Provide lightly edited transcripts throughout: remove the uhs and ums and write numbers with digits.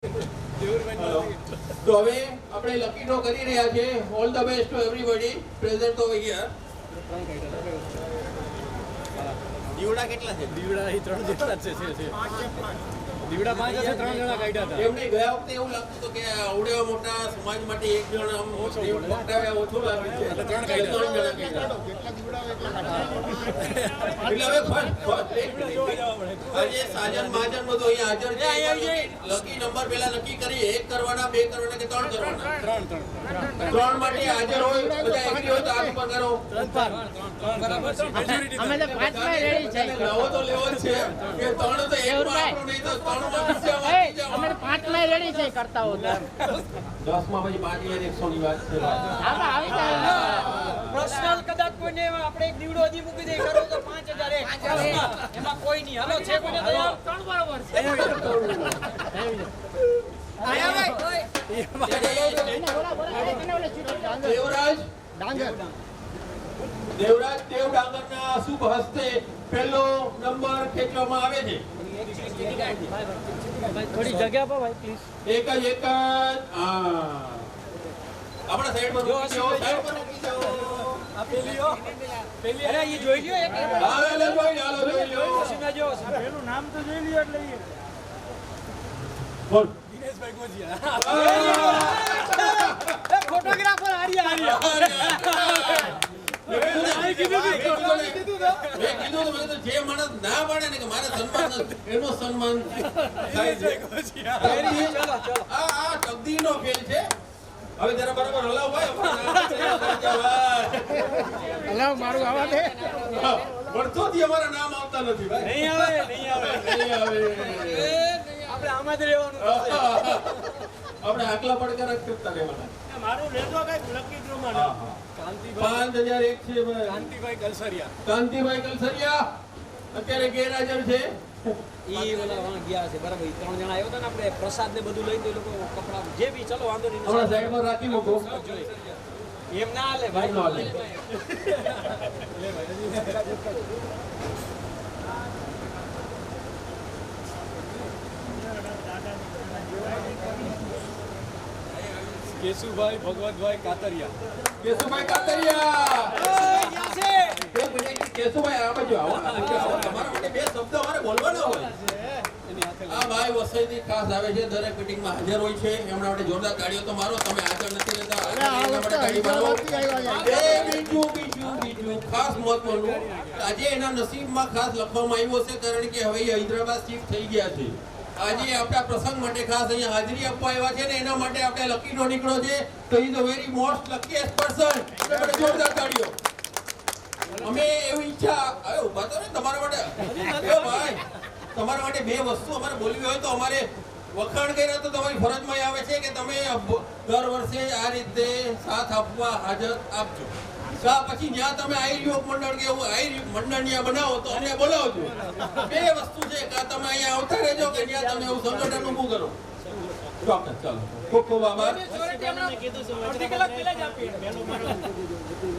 તો હવે આપણે લકી ડ્રો કરી રહ્યા છે. All the best two everybody present over here. દીવડા કેટલા છે? દીવડા એ 3 જેટલા છે. દીવડા 5 હશે, 3 જણા કાઢ્યા હતા. એમને ગયા વખતે એવું લાગતું હતું કે આવડેવા મોટા સમાજ માટે એક જણ આમ ઓછું લાગે છે. 3 જણા એટલે હવે આજે સાજન મહાજન બધું અહીંયા હાજર છે. લકી નંબર પેલા નક્કી કરી, 1 કરવાના, 2 કરવાના કે 3 કરવાના? 3 માટે હાજર હોય બધા એગ્રી હોય તો આગળ કરો. અમે તો 5 માં રેડી છે. નવો તો લેવો જ છે કે 3 તો એક માં આપણું નહીં તો 3 માં અમે 5 માં રેડી છે કરતા હો 10 માં પછી 5 100 ની વાત છે. આમાં આવી જાય પર્સનલ કદાચ કોઈને આપણે એક દીવડો હજી મૂકી દે કરો તો 5000 એમાં કોઈ નહીં. હાલો છે કોઈને તૈયાર? 3 બરાબર છે. દેવરાજ દેવ ડાંગરના શુભ હસ્તે પહેલો નંબર ખેંચવામાં આવે છે. થોડી જગ્યા આપો ભાઈ પ્લીઝ. એક જ આપણા સાઈડમાં મૂકી જાઓ, સાઈડમાં મૂકી જાઓ. આ પેલી અરે એ જોઈ લ્યો એક હાલો જોઈ લો. સીમા જો પેલું નામ તો જોઈ લ્યો એટલે બોલ. દિનેશભાઈ ગોજિયા. ફોટોગ્રાફર આર્યા મેં કીધું તો જે માણસ ના પાડે ને કે મારે સન્માન એનો સન્માન થાય છે. આ તકદીરનો ખેલ છે. હવે જરા બરાબર હલાવ ભાઈ. હલાવ મારું આવા દે. વર્ષોથી અમારા નામ આવતા નથી ભાઈ. નહીં આવે આપણે આમાં જ રહેવાનું. આપણે આકલા પડકાર જ કરતા રહેવાના. મારું લેજો કઈક લકી ડ્રો માં. 5001 છે ભાઈ. કાંતિભાઈ કલસરિયા. કાંતિભાઈ કલસરિયા અત્યારે ગેરહાજર છે. ઈ ઓલા વાં ગયા છે બરાબર. 3 જણા આવ્યો હતા ને આપણે પ્રસાદ ને બધું લઈ દે લોકો કપડા જે બી ચલો વાંધો નહીં. હમણાં સાઈડમાં રાખી મૂકો. એમ ના હાલે ભાઈ. ન હાલે. કેશુભાઈ ભગવતભાઈ કાતરિયા. કેશુભાઈ કાતરિયા. ક્યાં છે? એક મિનિટ, કેશુભાઈ આ બાજુ આવો. તમારા માટે 2 શબ્દ અમારે બોલવાના હોય. આ ભાઈ વસઈથી ખાસ આવે છે, દરેક મીટિંગમાં હાજર હોય છે. એમના માટે જોરદાર તાળીઓ તો મારો. તમે હાજર નથી રહેતા, એમના માટે તાળી મારો. બીજું ખાસ મહત્વનું, આજે એના નસીબમાં ખાસ લખવામાં આવ્યું છે કારણ કે હવે હૈદરાબાદ શિફ્ટ થઈ ગયા છે. આજે આપણા પ્રસંગ માટે ખાસ અહીંયા હાજરી આપવા આવ્યા છે ને એના માટે આપણે લકી ડ્રો નીકળ્યો છે. તો is a very most luckiest person. જોરદાર તાળીઓ. અમે એવી ઈચ્છા હવે ઉભા તો ને તમારા માટે. એ ભાઈ તમારા માટે 2 વસ્તુ અમારે બોલવી હોય તો અમારે વખાણ કર્યા તો તમારી ફરજમાં આવે છે કે તમે દર વર્ષે આ રીતે સાથ આપવા હાજર આપજો. પછી જ્યાં તમે આયુર્યોગ મંડળ કે એવું આયુર્યોગ મંડળ ત્યાં બનાવો તો અમને બોલાવજો. 2 વસ્તુ છે કે તમે અહીંયા આવતા રહેજો કે ત્યાં તમે એવું સંગઠન ઊભું કરો. ચોક્કસ. ચાલો ખૂબ ખૂબ આભાર. અડધી કલાક પહેલા જ આપી.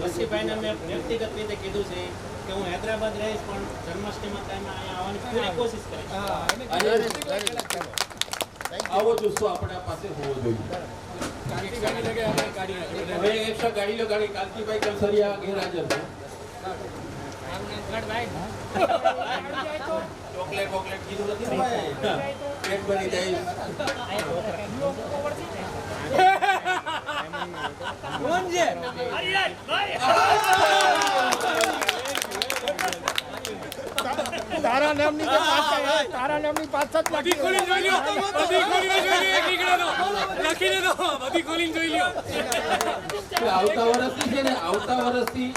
વસીભાઈને મેં વ્યક્તિગત રીતે કીધું છે કે હું હૈદરાબાદ રહીશ પણ જન્માષ્ટમીમાં ટાઈમે અહીંયા આવવાની પૂરી કોશિશ કરીશ. આવો જુસ્સો આપણા પાસે હોવો જોઈએ. કાંતિભાઈની જગ્યાએ આપણે કાઢી નાખ્યું. હવે એક્સ્ટ્રા ગાડી લો. ગાડી કાંતિભાઈ કલસરિયા ગેરહાજર છે. ચોકલેટ કીધું નથી ને ભાઈ. પેટ ભરી જાય. કોણ છે? તારા નામની તો તારા નામની 5-7 બધી ખોલીને જોઈ લ્યો. બધી ખોલીને જોઈ લ્યો. એક નીકળે તો લખીને દો. બધી ખોલીને જોઈ લ્યો. આવતા વર્ષથી છે ને, આવતા વર્ષથી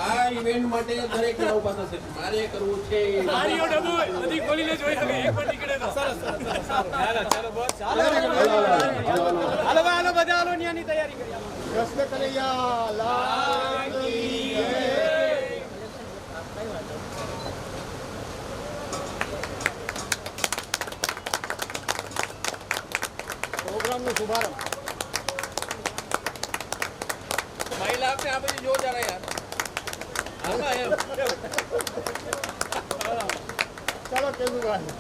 આ ઇવેન્ટ માટે દરેક જણા ઉભા થશે. મારે કરવું છે. આર્યો ડબ્બો બધી ખોલીને જોઈ શકે. એક પણ નીકળે તો. ચાલો બસ ચાલો હાલો બધા હાલો ન્યાની તૈયારી કરી. કૃષ્ણ કનૈયા લાલ કી જય. પ્રોગ્રામનો શુભારંભ. મહિલા આપણે આ બધી જો જરા યાર. હાલમાં એમ. ચાલો કેશુભાઈ.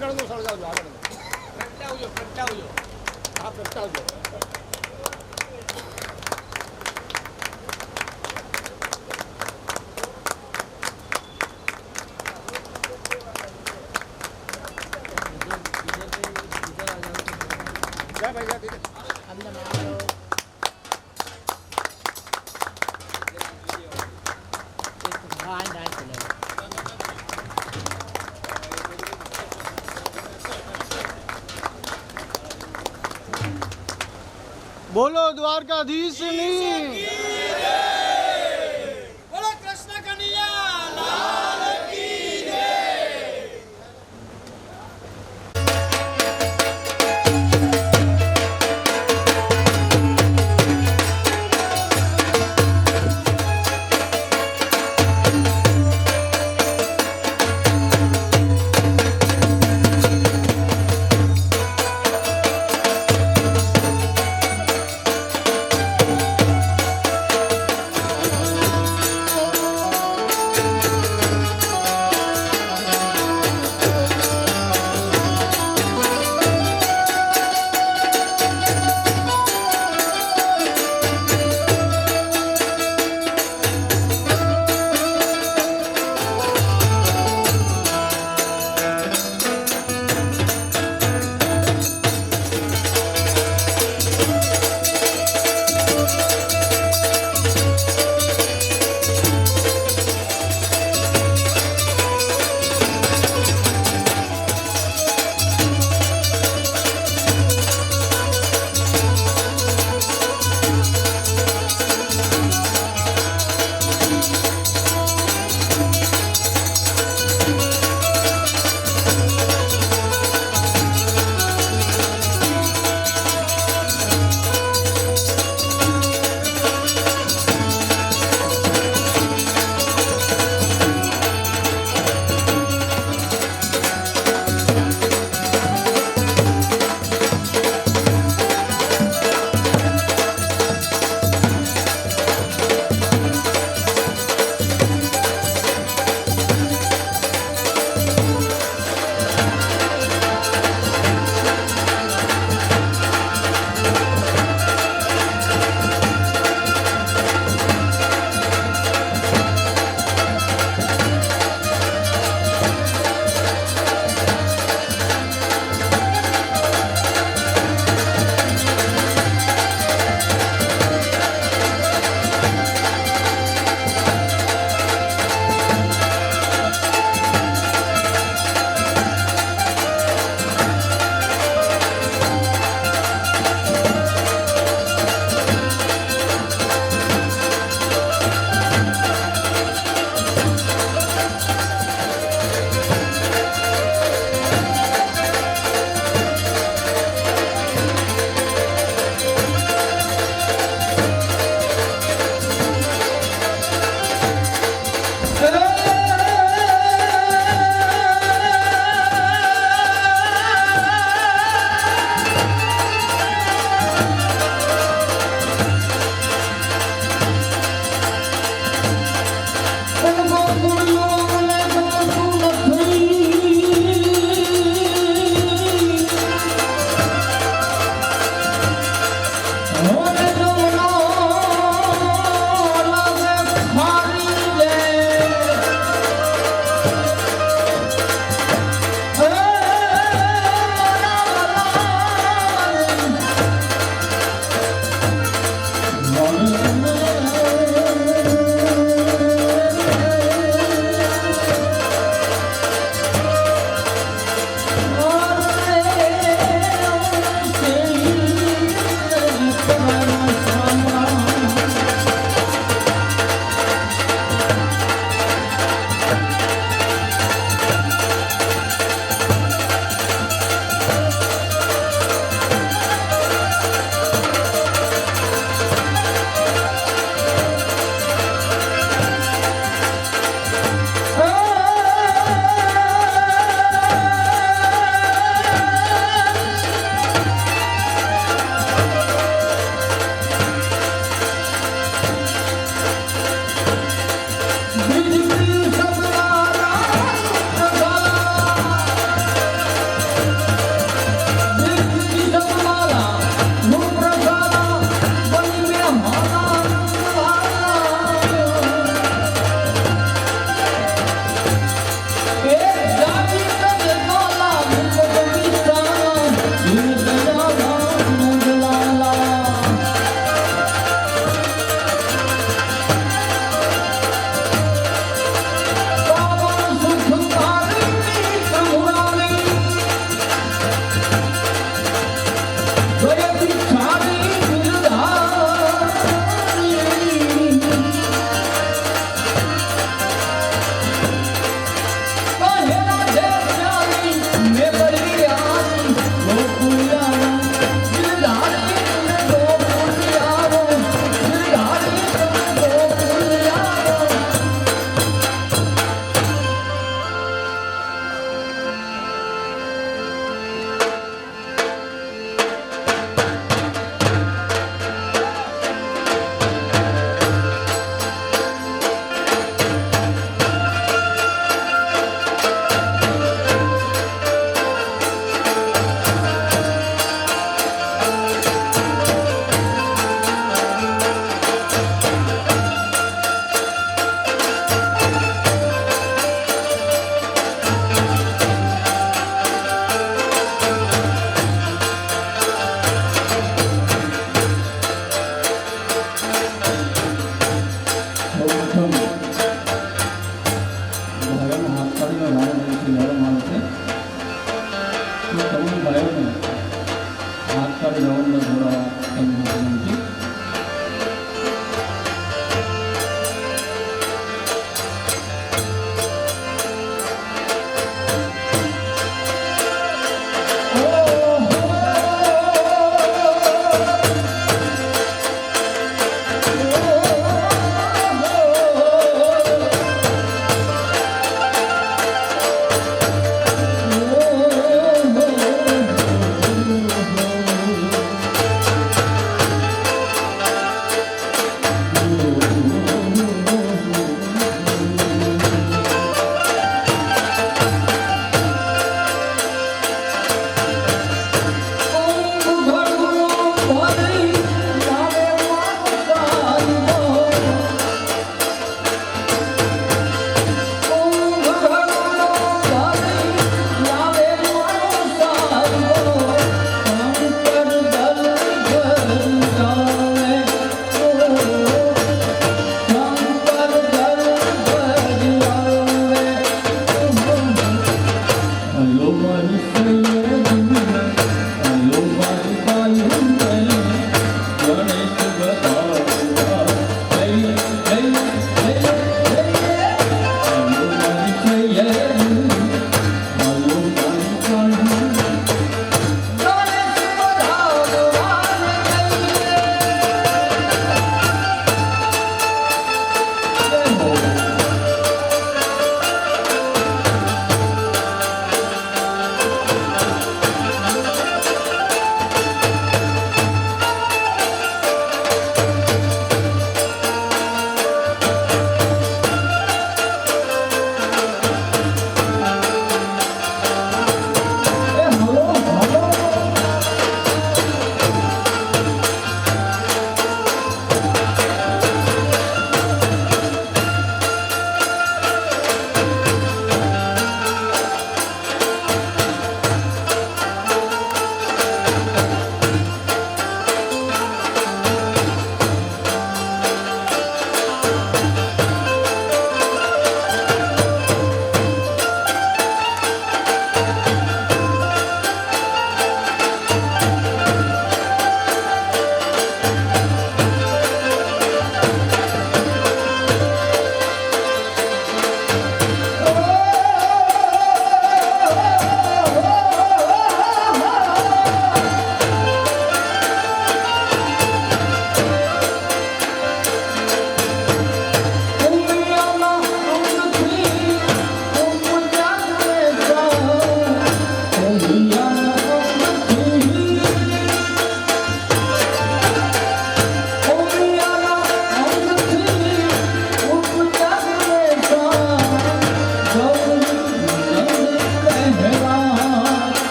આગળનું સળગાવજો આગળનું પ્રગટાવજો હા પ્રગટાવજો જા ભાઈ જા ધીરે. બોલો દ્વારકાધીશની બોલો કૃષ્ણ કનૈયા લાલ કી જય.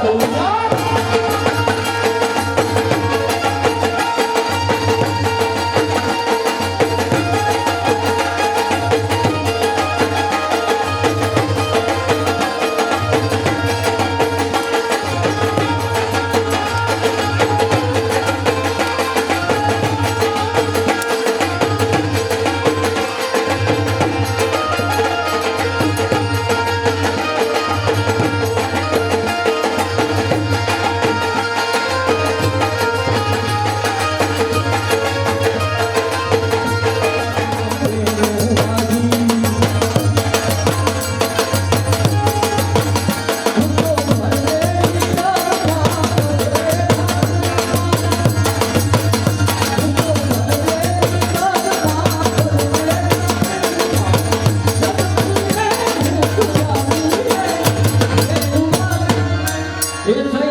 Oh, Thank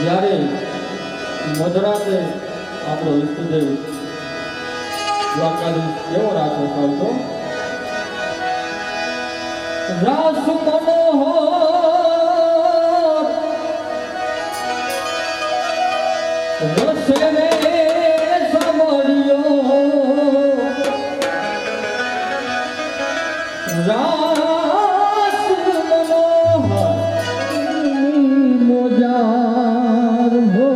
જ્યારે મધરાતે આપણો ઈષ્ટદેવ દ્વારકાધીશ કેવો રાસ રચાવતો? રાસ મનોહર રસે રે સાંભળ્યો રાસ મનોહર મોજાર હો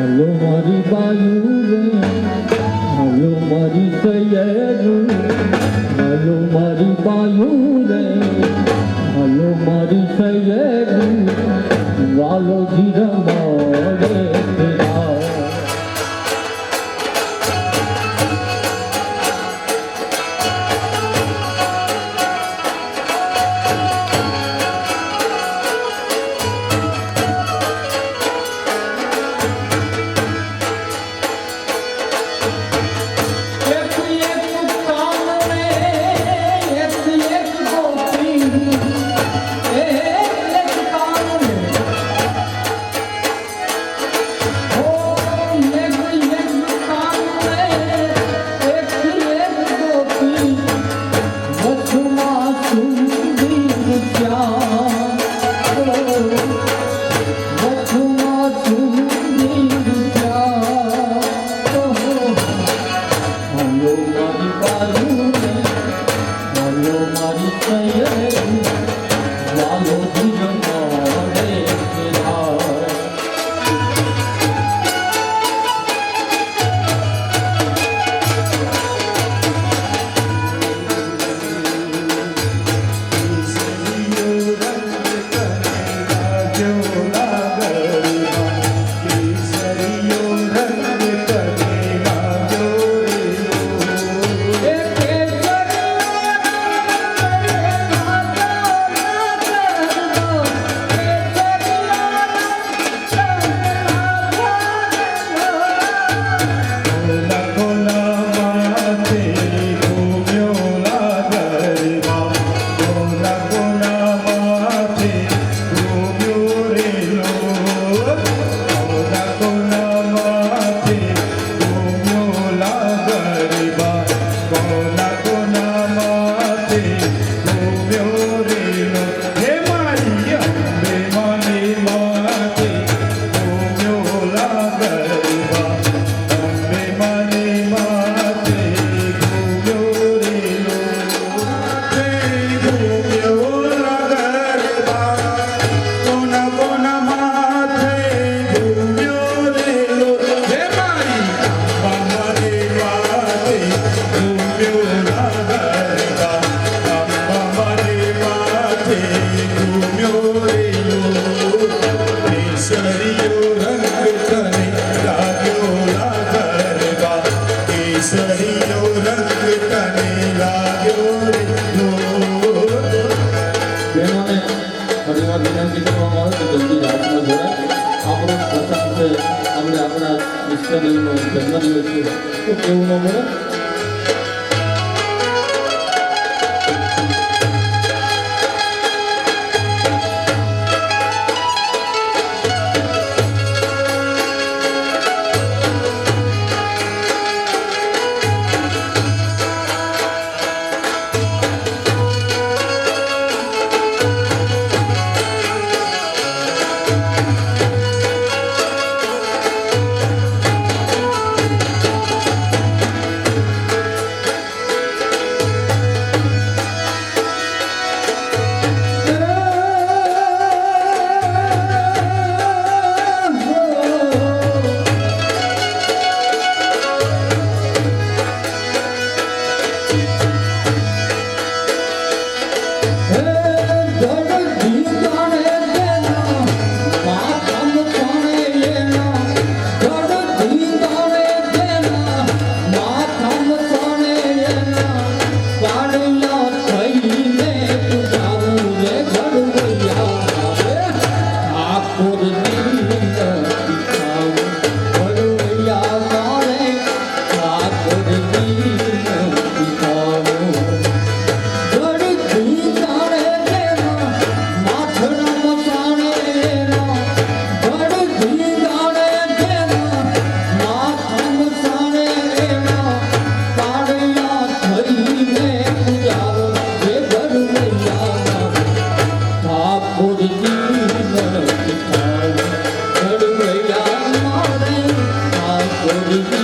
હલો મારી બાયુ રે હલો મારી સૈયદ હલો મારી બાયુ રે હલો મારી સૈયદ વાલો ધીરમાડે તેરા ઘૂમ્યો રેલો કેસરીયો રંગ તને લાગ્યો લાગરબા કેસરીયો રંગ તને લાગ્યો રેલો બહેનોને ફરીવાર વિનંતી કરવામાં આવે કે જલ્દી રાતમાં જોડાય. આપણો પ્રસંગ છે, આપણે આપણા ઈષ્ટદેવનો જન્મદિવસ છે, તો કેવું ન મળે. Thank you.